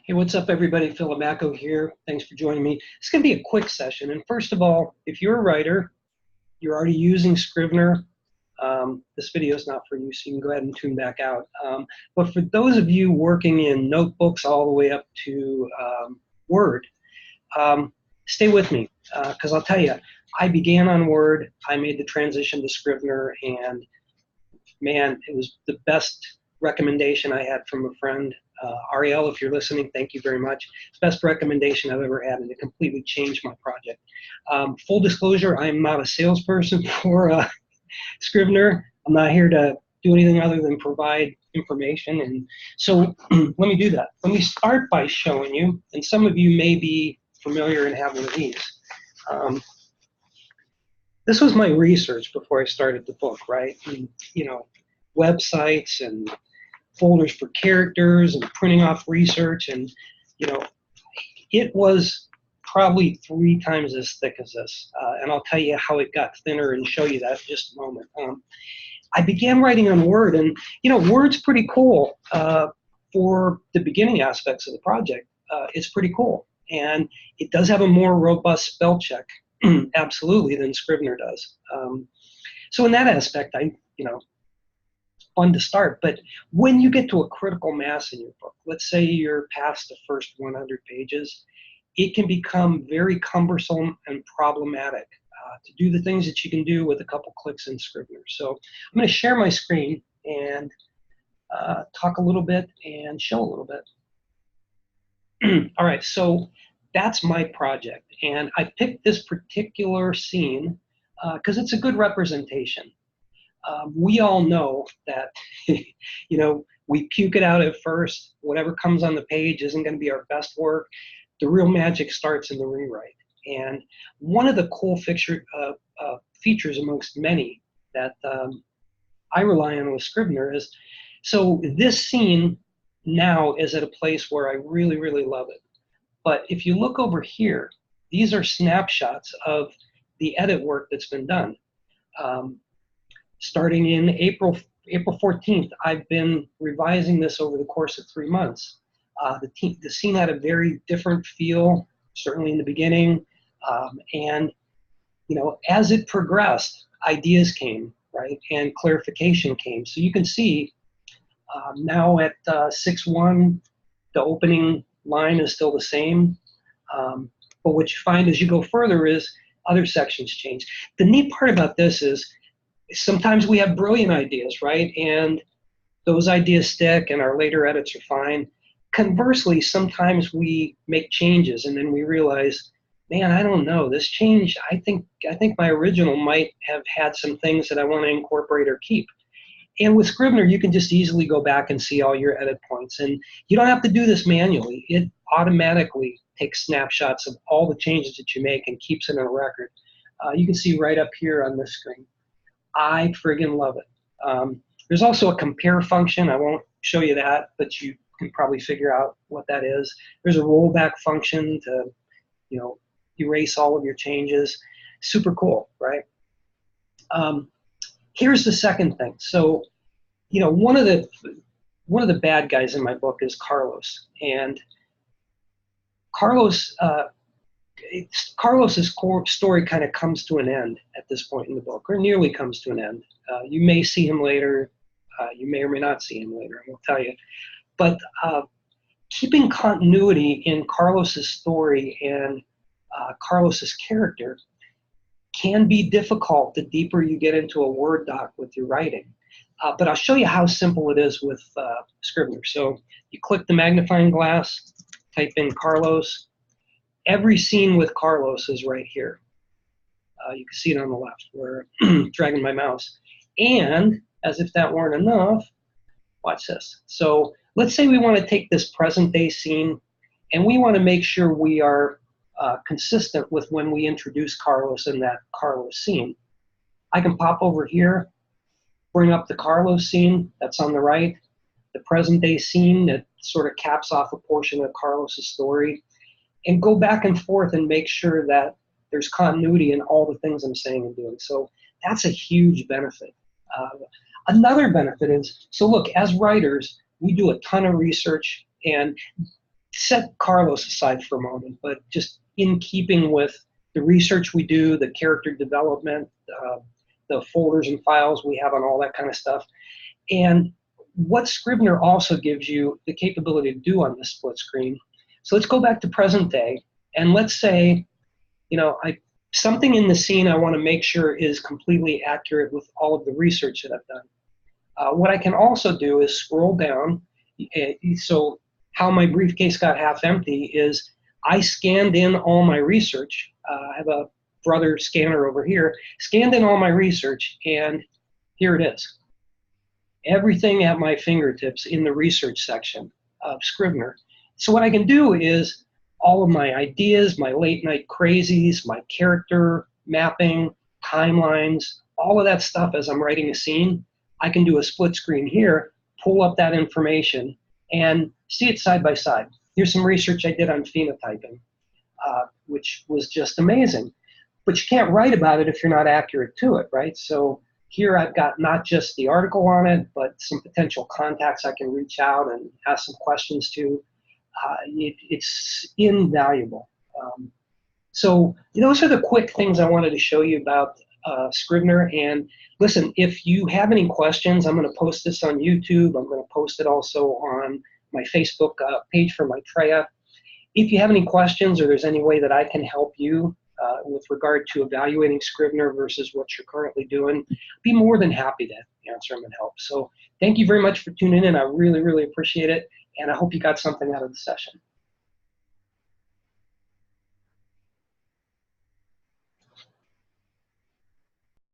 Hey, what's up, everybody? Phil Amaco here. Thanks for joining me. It's going to be a quick session. And first of all, if you're a writer, you're already using Scrivener, this video is not for you, so you can go ahead and tune back out. But for those of you working in notebooks all the way up to Word, stay with me, because I'll tell you, I began on Word, I made the transition to Scrivener, and man, it was the best recommendation I had from a friend. Ariel, if you're listening, thank you very much. It's the best recommendation I've ever had, and it completely changed my project. Full disclosure, I'm not a salesperson for Scrivener. I'm not here to do anything other than provide information. And so let me do that. Let me start by showing you, and some of you may be familiar and have one of these. This was my research before I started the book, right? And, you know, websites and folders for characters and printing off research, and you know, it was probably 3 times as thick as this, and I'll tell you how it got thinner and show you that in just a moment. I began writing on Word, and you know, Word's pretty cool for the beginning aspects of the project. It's pretty cool, and it does have a more robust spell check absolutely than Scrivener does. So in that aspect, fun to start. But when you get to a critical mass in your book, let's say you're past the first 100 pages, it can become very cumbersome and problematic to do the things that you can do with a couple clicks in Scrivener. So I'm going to share my screen and talk a little bit and show a little bit. All right, so that's my project, and I picked this particular scene because it's a good representation. We all know that, you know, we puke it out at first. Whatever comes on the page isn't going to be our best work. The real magic starts in the rewrite. And one of the cool features amongst many that I rely on with Scrivener is, so this scene now is at a place where I really, really love it. But if you look over here, these are snapshots of the edit work that's been done. Starting in April 14th, I've been revising this over the course of 3 months. The scene had a very different feel, certainly in the beginning, and you know, as it progressed, ideas came, right, and clarification came. So you can see now at 6:1, the opening line is still the same, but what you find as you go further is other sections change. The neat part about this is, sometimes we have brilliant ideas, right? And those ideas stick and our later edits are fine. Conversely, sometimes we make changes and then we realize, man, I don't know, this change, I think my original might have had some things that I want to incorporate or keep. And with Scrivener, you can just easily go back and see all your edit points. And you don't have to do this manually. It automatically takes snapshots of all the changes that you make and keeps it in a record. You can see right up here on this screen. I friggin' love it. There's also a compare function. I won't show you that, but you can probably figure out what that is. There's a rollback function to, you know, erase all of your changes. Super cool, right? Here's the second thing. So, you know, one of the bad guys in my book is Carlos, and Carlos's core story kind of comes to an end at this point in the book, or nearly comes to an end. You may see him later. You may or may not see him later, I will tell you. But keeping continuity in Carlos's story and Carlos's character can be difficult the deeper you get into a Word doc with your writing. But I'll show you how simple it is with Scrivener. So you click the magnifying glass, type in Carlos. Every scene with Carlos is right here. You can see it on the left where I'm dragging my mouse. And as if that weren't enough, watch this. So let's say we want to take this present day scene and we want to make sure we are consistent with when we introduce Carlos in that Carlos scene. I can pop over here, bring up the Carlos scene that's on the right, the present day scene that sort of caps off a portion of Carlos's story, and go back and forth and make sure that there's continuity in all the things I'm saying and doing. So that's a huge benefit. Another benefit is, so look, as writers, we do a ton of research, and set Carlos aside for a moment, but just in keeping with the research we do, the character development, the folders and files we have on all that kind of stuff. And what Scrivener also gives you the capability to do on this split screen. So let's go back to present day, and let's say, something in the scene I want to make sure is completely accurate with all of the research that I've done. What I can also do is scroll down. So how my briefcase got half empty is I scanned in all my research. I have a brother scanner over here, scanned in all my research, and here it is. Everything at my fingertips in the research section of Scrivener. So what I can do is all of my ideas, my late night crazies, my character mapping, timelines, all of that stuff as I'm writing a scene, I can do a split screen here, pull up that information, and see it side by side. Here's some research I did on phenotyping, which was just amazing. But you can't write about it if you're not accurate to it, right? So here I've got not just the article on it, but some potential contacts I can reach out and ask some questions to. It's invaluable. So those are the quick things I wanted to show you about Scrivener. And listen, if you have any questions, I'm going to post this on YouTube. I'm going to post it also on my Facebook page for Maitreya. If you have any questions or there's any way that I can help you with regard to evaluating Scrivener versus what you're currently doing, be more than happy to answer them and help. So thank you very much for tuning in. I really, really appreciate it. And I hope you got something out of the session.